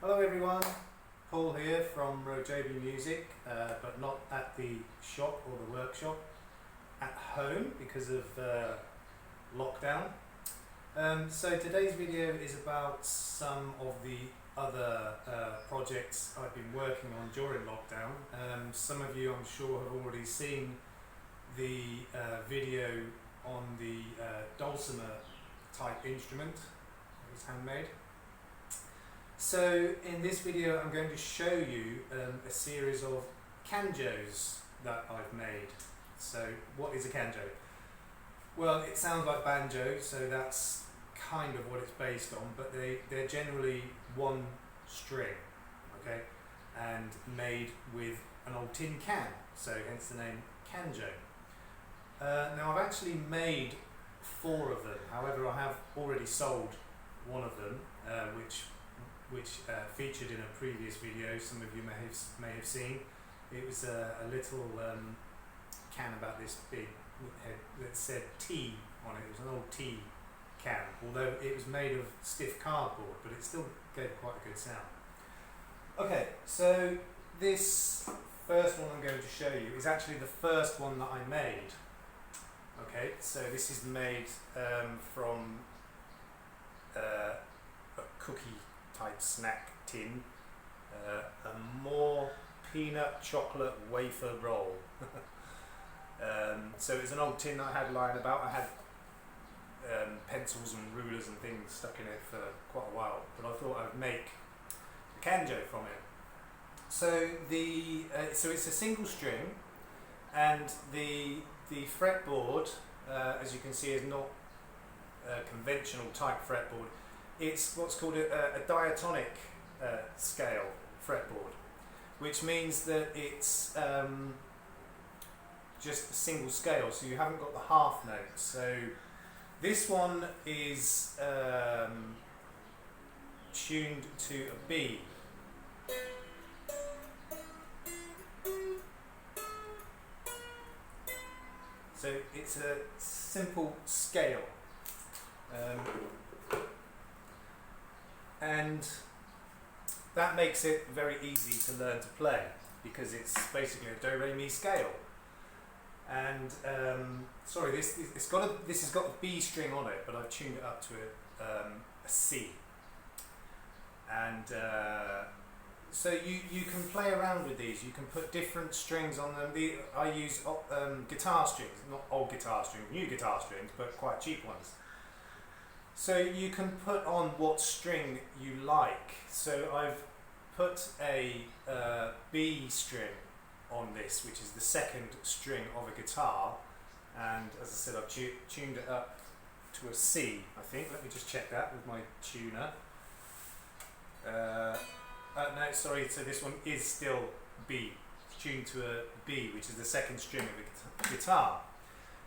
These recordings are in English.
Hello everyone, Paul here from RoJoBe Music, but not at the shop or the workshop, at home because of lockdown. So today's video is about some of the other projects I've been working on during lockdown. Some of you I'm sure have already seen the video on the dulcimer type instrument. It was handmade. So in this video I'm going to show you a series of canjos that I've made. So what is a canjo? Well, it sounds like banjo, so that's kind of what it's based on, but they're generally one string, okay, and made with an old tin can, so hence the name canjo. Now I've actually made 4 of them, however I have already sold one of them, which featured in a previous video. Some of you may have seen. It was a little can about this big that said tea on it. It was an old tea can, although it was made of stiff cardboard, but it still gave quite a good sound. Okay, so this first one I'm going to show you is actually the first one that I made. Okay, so this is made from a cookie type snack tin, a more peanut chocolate wafer roll. So it's an old tin that I had lying about. I had pencils and rulers and things stuck in it for quite a while, but I thought I'd make a canjo from it. So so it's a single string, and the fretboard, as you can see, is not a conventional type fretboard. It's what's called a diatonic scale fretboard, which means that it's just a single scale, so you haven't got the half notes. So this one is tuned to a B. So it's a simple scale. And that makes it very easy to learn to play, because it's basically a do-re-mi scale. And sorry, this has got a B string on it, but I've tuned it up to a C. And so you can play around with these. You can put different strings on them. I use guitar strings, not old guitar strings, new guitar strings, but quite cheap ones. So you can put on what string you like. So I've put a B string on this, which is the second string of a guitar, and as I said, I've tuned it up to a C, I think. Let me just check that with my tuner. No, sorry, so this one is still B. It's tuned to a B, which is the second string of a guitar.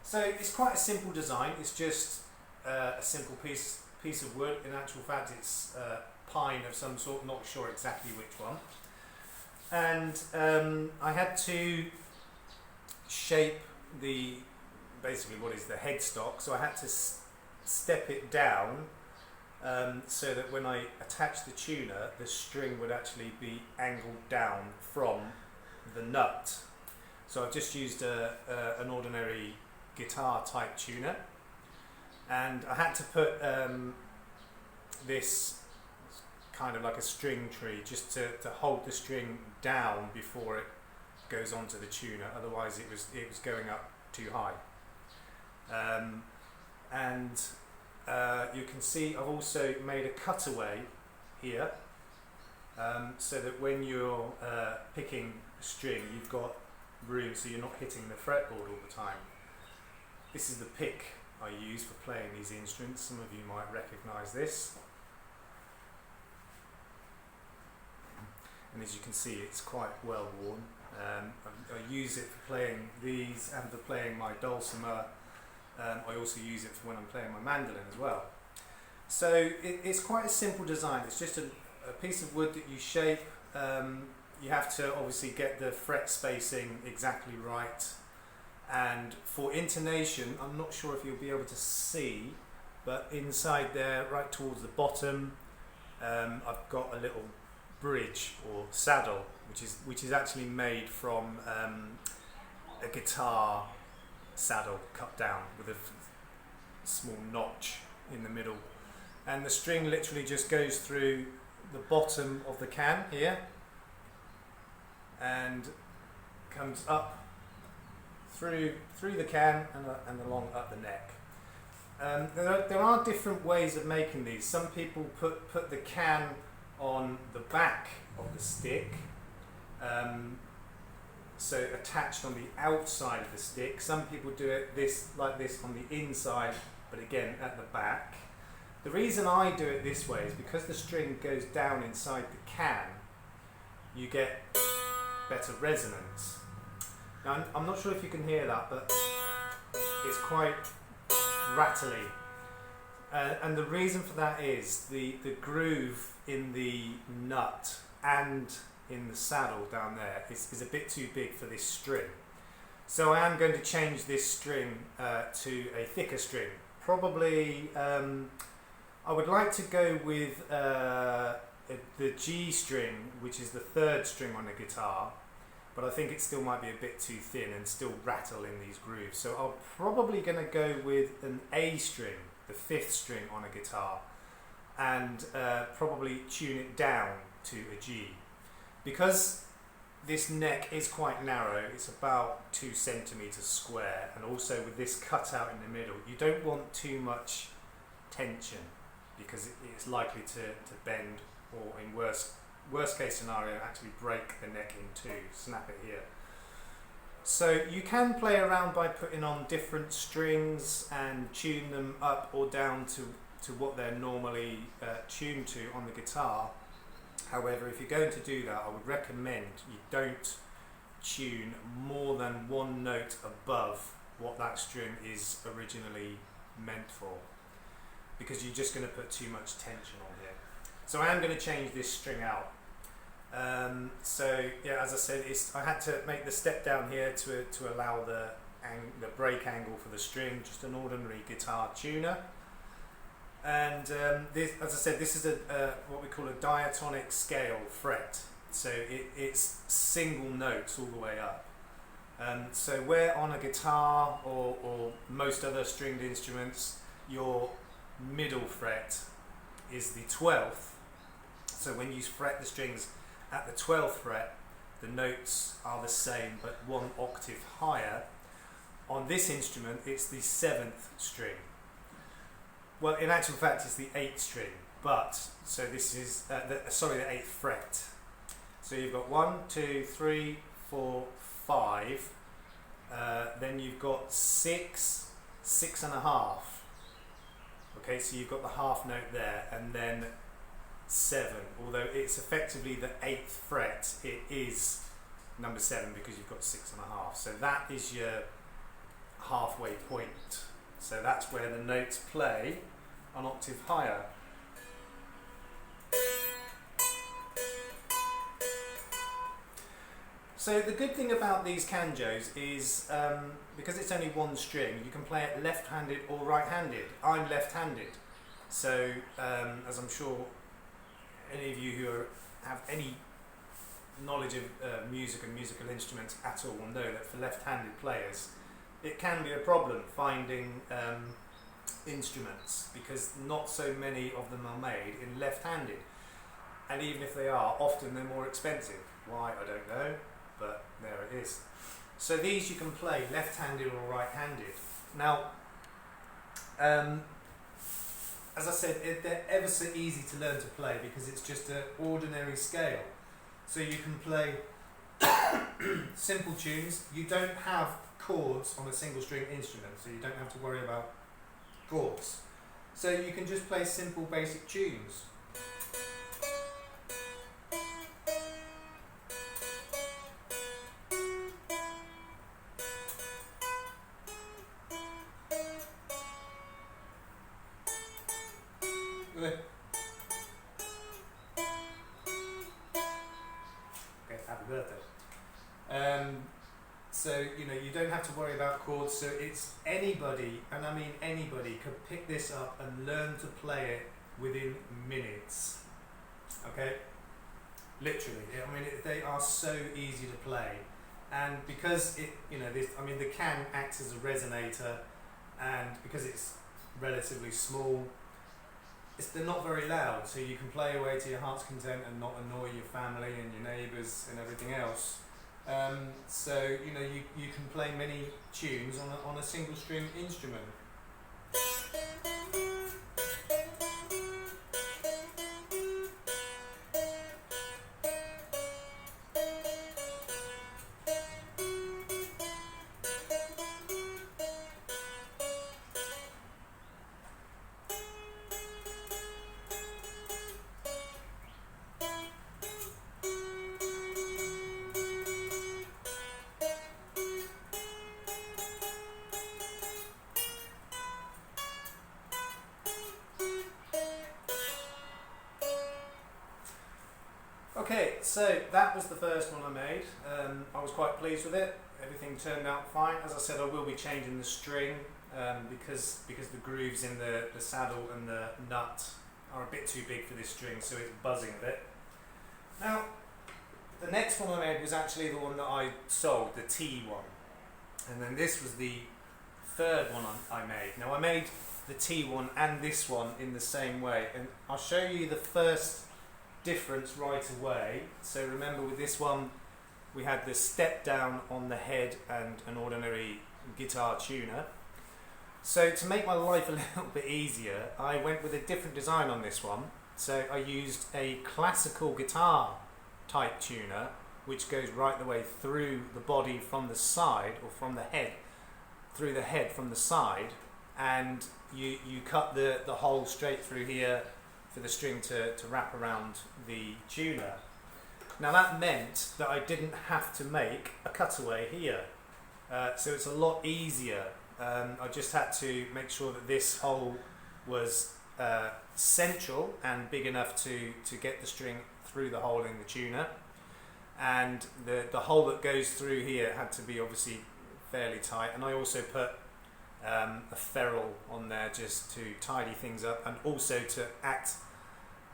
So it's quite a simple design. It's just a simple piece of wood. In actual fact, it's pine of some sort, not sure exactly which one. And I had to shape basically what is the headstock, so I had to step it down so that when I attach the tuner, the string would actually be angled down from the nut. So I've just used an ordinary guitar type tuner, and I had to put this kind of like a string tree just to hold the string down before it goes onto the tuner, otherwise it was going up too high. You can see I've also made a cutaway here, so that when you're picking a string, you've got room so you're not hitting the fretboard all the time. This is the pick I use for playing these instruments. Some of you might recognise this. And as you can see, it's quite well worn. I use it for playing these and for playing my dulcimer. I also use it for when I'm playing my mandolin as well. So it's quite a simple design. It's just a piece of wood that you shape. You have to obviously get the fret spacing exactly right. And for intonation, I'm not sure if you'll be able to see, but inside there, right towards the bottom, I've got a little bridge or saddle, which is actually made from a guitar saddle cut down with a small notch in the middle, and the string literally just goes through the bottom of the can here and comes up through the can and along up the neck. There are different ways of making these. Some people put the can on the back of the stick, so attached on the outside of the stick. Some people do it like this on the inside, but again at the back. The reason I do it this way is because the string goes down inside the can, you get better resonance. Now I'm not sure if you can hear that, but it's quite rattly. And the reason for that is the groove in the nut and in the saddle down there is a bit too big for this string. So I am going to change this string to a thicker string. Probably, I would like to go with the G string, which is the third string on the guitar, but I think it still might be a bit too thin and still rattle in these grooves. So I'm probably going to go with an A string, the fifth string on a guitar, and probably tune it down to a G. Because this neck is quite narrow, it's about 2 centimeters square, and also with this cutout in the middle, you don't want too much tension because it's likely to bend, or in worst case scenario actually break the neck in two, snap it here. So you can play around by putting on different strings and tune them up or down to what they're normally tuned to on the guitar. However, if you're going to do that, I would recommend you don't tune more than one note above what that string is originally meant for, because you're just going to put too much tension on here. So I am going to change this string out. So yeah, as I said, I had to make the step down here to allow the break angle for the string, just an ordinary guitar tuner. And this, as I said, this is what we call a diatonic scale fret. So it's single notes all the way up. So where on a guitar or most other stringed instruments, your middle fret is the 12th. So when you fret the strings at the 12th fret, the notes are the same but one octave higher. On this instrument, it's the 7th string. Well, in actual fact, it's the 8th string, but so this is the 8th fret. So you've got 1, 2, 3, 4, 5. Then you've got 6, 6 and a half. Okay, so you've got the half note there, and then 7. Although it's effectively the 8th fret, it is number 7 because you've got 6 and a half. So that is your halfway point. So that's where the notes play an octave higher. So the good thing about these canjos is because it's only one string, you can play it left-handed or right-handed. I'm left-handed, so as I'm sure any of you who have any knowledge of music and musical instruments at all will know that for left-handed players it can be a problem finding instruments, because not so many of them are made in left-handed, and even if they are, often they're more expensive. Why, I don't know, but there it is. So these you can play left-handed or right-handed. Now, as I said, they're ever so easy to learn to play because it's just an ordinary scale. So you can play simple tunes. You don't have chords on a single string instrument, so you don't have to worry about chords. So you can just play simple basic tunes. Okay, happy birthday. So, you know, you don't have to worry about chords, so it's anybody, and I mean anybody, could pick this up and learn to play it within minutes. Okay? literally. I mean, they are so easy to play, and because the can acts as a resonator, and because it's relatively small, they're not very loud, so you can play away to your heart's content and not annoy your family and your neighbours and everything else. So you can play many tunes on a single string instrument. Okay, so that was the first one I made. I was quite pleased with it. Everything turned out fine. As I said, I will be changing the string because the grooves in the saddle and the nut are a bit too big for this string, so it's buzzing a bit. Now, the next one I made was actually the one that I sold, the T one. And then this was the third one I made. Now, I made the T one and this one in the same way, and I'll show you the first difference right away. So remember, with this one we had the step down on the head and an ordinary guitar tuner. So to make my life a little bit easier, I went with a different design on this one. So I used a classical guitar type tuner, which goes right the way through the body from the side, or from the head, through the head from the side, and you cut the hole straight through here for the string to wrap around the tuner. Now that meant that I didn't have to make a cutaway here, so it's a lot easier. I just had to make sure that this hole was central and big enough to get the string through the hole in the tuner, and the hole that goes through here had to be obviously fairly tight, and I also put a ferrule on there just to tidy things up and also to act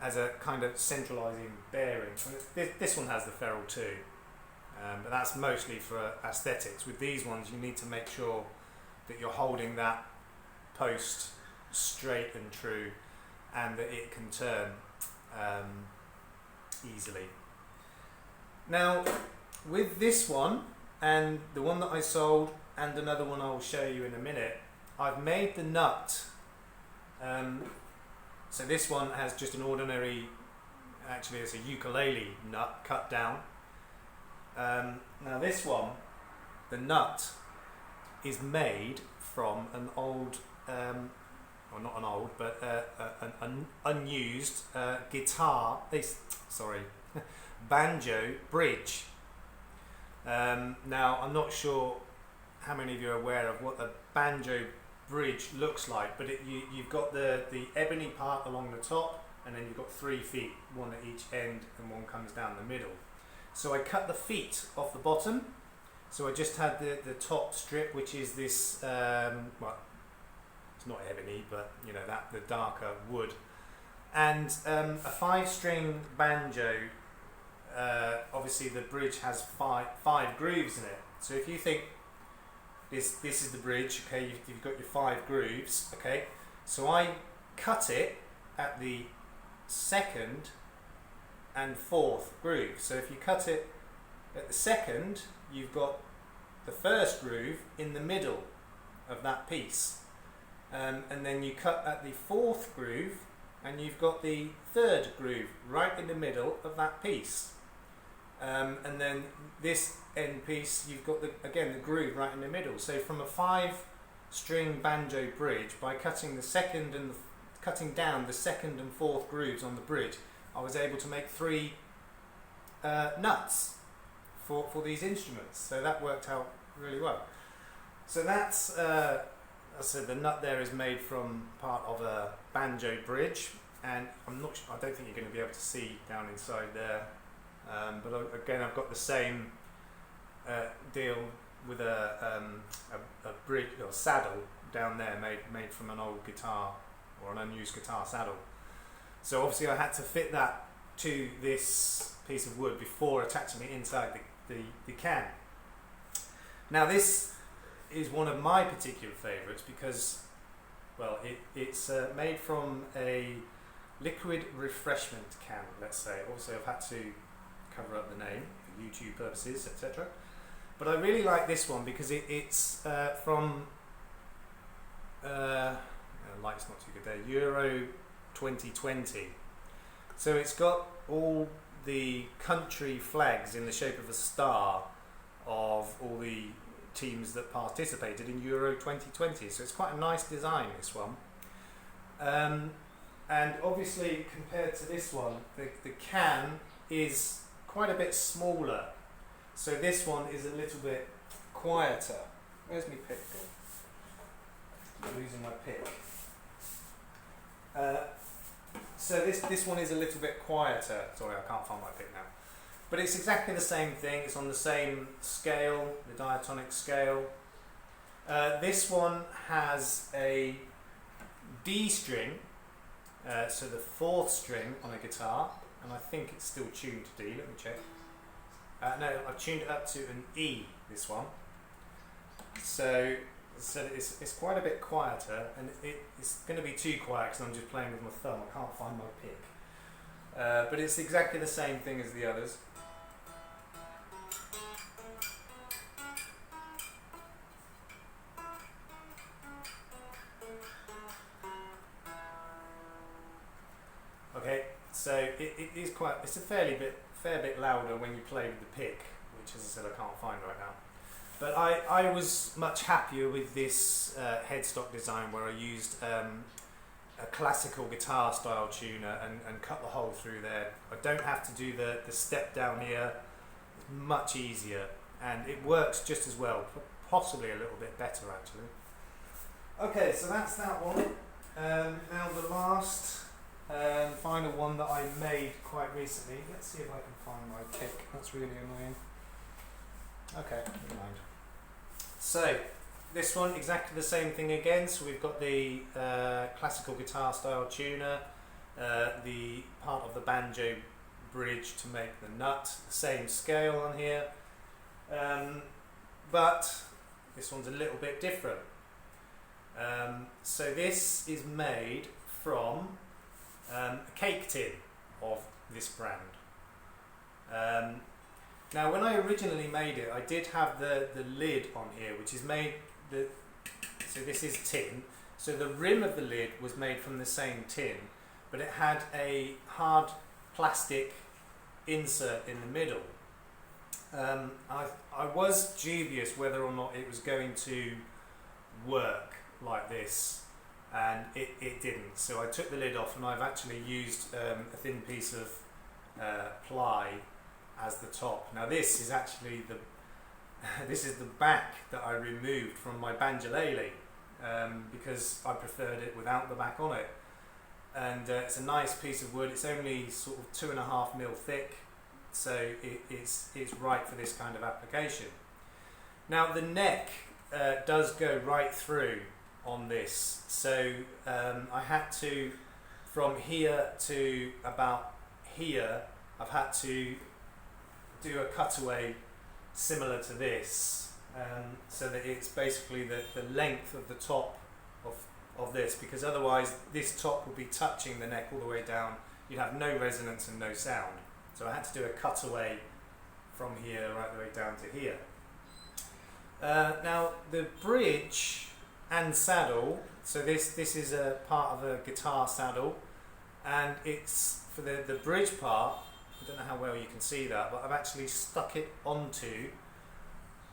as a kind of centralising bearing. And this one has the ferrule too, but that's mostly for aesthetics. With these ones you need to make sure that you're holding that post straight and true, and that it can turn easily. Now with this one and the one that I sold and another one I'll show you in a minute, I've made the nut. So this one has just an ordinary, actually it's a ukulele nut cut down. Now this one, the nut is made from an old, well not an old, but an unused banjo bridge. Now I'm not sure how many of you are aware of what the banjo bridge looks like, but you've got the ebony part along the top, and then you've got 3 feet, one at each end and one comes down the middle. So I cut the feet off the bottom, so I just had the top strip, which is this well, it's not ebony, but you know, that the darker wood, and a 5-string banjo. Obviously the bridge has five grooves in it, so if you think this is the bridge, okay, you've got your 5 grooves, okay, so I cut it at the 2nd and 4th groove. So if you cut it at the 2nd, you've got the 1st groove in the middle of that piece, and then you cut at the 4th groove and you've got the 3rd groove right in the middle of that piece. And then this end piece, you've got the groove right in the middle. So from a 5-string banjo bridge, by cutting cutting down the 2nd and 4th grooves on the bridge, I was able to make 3 nuts for these instruments. So that worked out really well. So that's, as I said, the nut there is made from part of a banjo bridge, and I don't think you're going to be able to see down inside there. But again, I've got the same deal with a bridge or saddle down there, made from an old guitar or an unused guitar saddle. So obviously I had to fit that to this piece of wood before attaching it inside the can. Now this is one of my particular favourites because, well, it's made from a liquid refreshment can, let's say. Obviously I've had to cover up the name for YouTube purposes, etc. But I really like this one because it's from, the light's not too good there, Euro 2020. So it's got all the country flags in the shape of a star of all the teams that participated in Euro 2020. So it's quite a nice design, this one. And obviously compared to this one, the can is quite a bit smaller. So this one is a little bit quieter. Where's my pick gone? I'm losing my pick. So this one is a little bit quieter. Sorry, I can't find my pick now. But it's exactly the same thing. It's on the same scale, the diatonic scale. This one has a D string, so the fourth string on a guitar, and I think it's still tuned to D. Let me check. No, I've tuned it up to an E, this one. So it's quite a bit quieter, and it's going to be too quiet because I'm just playing with my thumb. I can't find my pick. But it's exactly the same thing as the others. Okay, so it is quite, it's a fair bit louder when you play with the pick, which, as I said, I can't find right now. But I was much happier with this headstock design where I used a classical guitar style tuner and cut the hole through there. I don't have to do the step down here. It's much easier, and it works just as well, possibly a little bit better actually. Okay, so that's that one. Now the last final one that I made quite recently. Let's see if I can find my pick. That's really annoying. Okay, never mind. So this one, exactly the same thing again. So we've got the classical guitar style tuner, the part of the banjo bridge to make the nut, the same scale on here, but this one's a little bit different. So this is made from a cake tin of this brand. Now when I originally made it, I did have the lid on here, which is made, so this is tin, so the rim of the lid was made from the same tin, but it had a hard plastic insert in the middle. I was dubious whether or not it was going to work like this, and it didn't. So I took the lid off, and I've actually used a thin piece of ply as the top. Now this is actually this is the back that I removed from my banjolele, because I preferred it without the back on it. And it's a nice piece of wood. It's only sort of 2.5 mil thick, so it's right for this kind of application. Now the neck does go right through on this, so I had to, from here to about here, I've had to do a cutaway similar to this, so that it's basically the length of the top of this, because otherwise this top would be touching the neck all the way down. You'd have no resonance and no sound. So I had to do a cutaway from here right the way down to here. Now the bridge and saddle, so this is a part of a guitar saddle, and it's for the bridge part. I don't know how well you can see that, but I've actually stuck it onto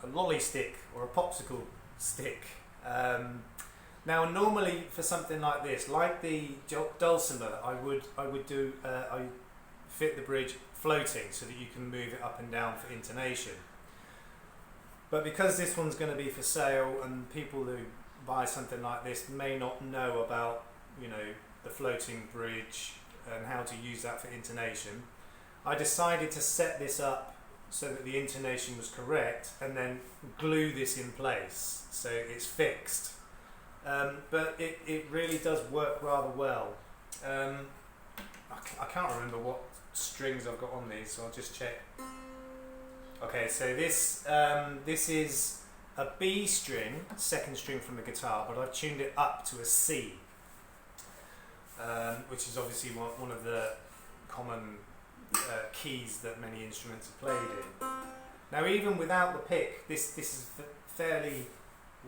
a lolly stick or a popsicle stick. Now normally for something like this, like the dulcimer, I would do I fit the bridge floating so that you can move it up and down for intonation. But because this one's going to be for sale, and people who buy something like this may not know about, you know, the floating bridge and how to use that for intonation, I decided to set this up so that the intonation was correct, and then glue this in place so it's fixed. But it really does work rather well. I can't remember what strings I've got on these, so I'll just check. Okay, so this is a B string, second string from the guitar, but I've tuned it up to a C, which is obviously one of the common keys that many instruments are played in. Now, even without the pick, this is fairly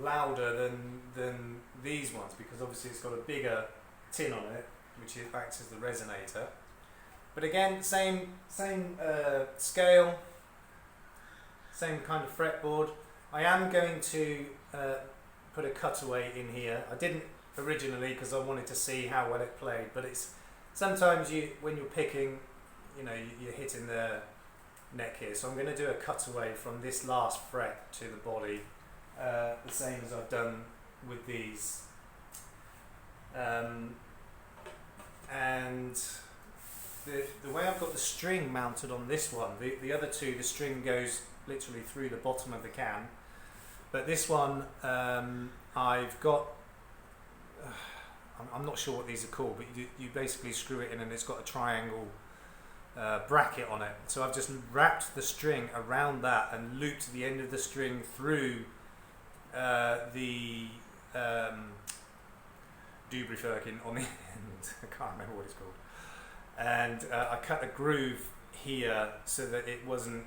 louder than these ones, because obviously it's got a bigger tin on it, which acts as the resonator. But again, same scale, same kind of fretboard. I am going to put a cutaway in here. I didn't originally because I wanted to see how well it played, but it's sometimes when you're picking, you're hitting the neck here. So I'm going to do a cutaway from this last fret to the body, the same as I've done with these. And the way I've got the string mounted on this one, the other two, the string goes literally through the bottom of the can, but this one I've got, I'm not sure what these are called, but you basically screw it in and it's got a triangle bracket on it. So I've just wrapped the string around that and looped the end of the string through the Dubrifirkin on the end. I can't remember what it's called. And I cut a groove here so that it wasn't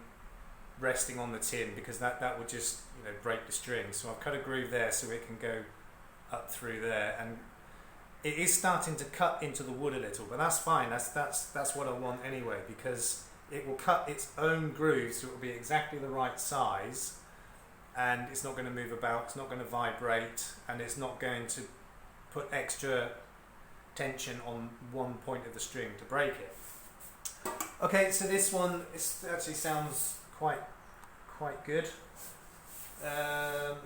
resting on the tin, because that would just break the string. So I've cut a groove there so it can go up through there, and it is starting to cut into the wood a little, but that's fine. That's what I want anyway, because it will cut its own groove, so it will be exactly the right size, and it's not going to move about, it's not going to vibrate, and it's not going to put extra tension on one point of the string to break it. Okay, so this one actually sounds quite good.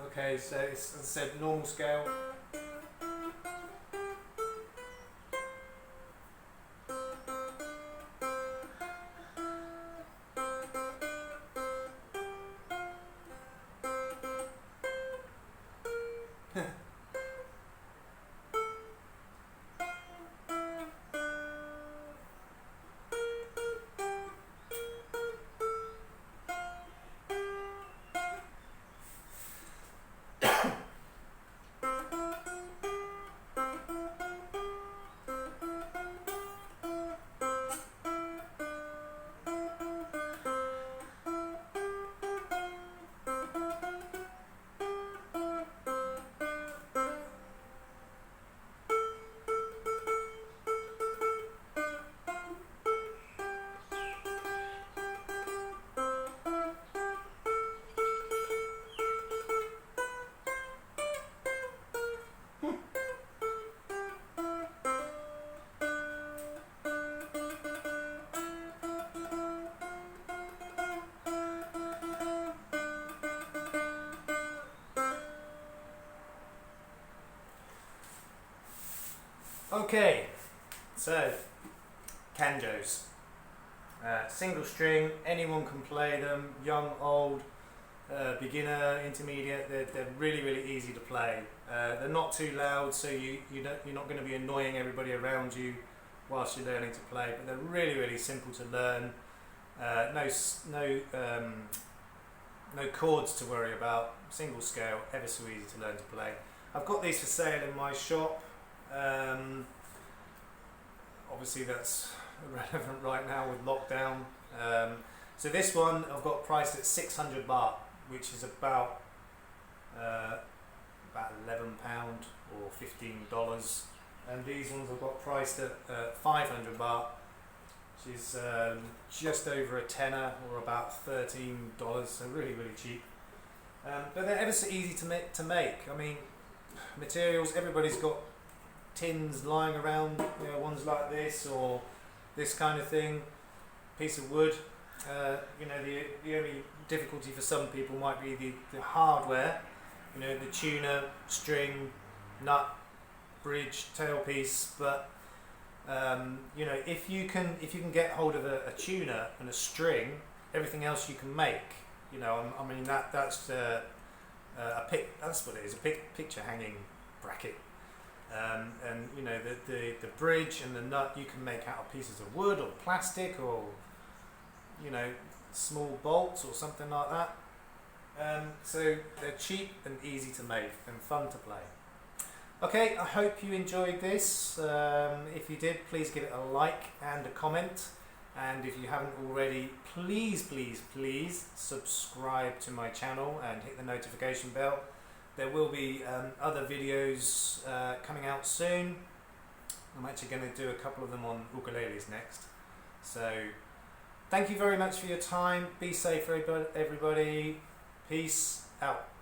Okay, so it's, as I said, normal scale. Okay, so Canjos, single string, anyone can play them, young, old, beginner, intermediate. They're really easy to play. They're not too loud, so you're not going to be annoying everybody around you whilst you're learning to play. But they're really simple to learn. No chords to worry about. Single scale, ever so easy to learn to play. I've got these for sale in my shop. Obviously that's irrelevant right now with lockdown. So this one I've got priced at 600 baht, which is about £11 or $15. And these ones I've got priced at 500 baht, which is just over a tenner or about $13. So really cheap. But they're ever so easy to make. I mean, materials, everybody's got tins lying around, ones like this or this kind of thing, piece of wood. The only difficulty for some people might be the hardware, the tuner, string, nut, bridge, tailpiece. But if you can get hold of a tuner and a string, everything else you can make. That's what it is, a picture hanging bracket. And you know, the bridge and the nut you can make out of pieces of wood or plastic, or you know, small bolts or something like that. So they're cheap and easy to make and fun to play. Okay, I hope you enjoyed this. If you did, please give it a like and a comment. And if you haven't already, please subscribe to my channel and hit the notification bell. There will be other videos coming out soon. I'm actually going to do a couple of them on ukuleles next. So thank you very much for your time. Be safe, everybody. Peace out.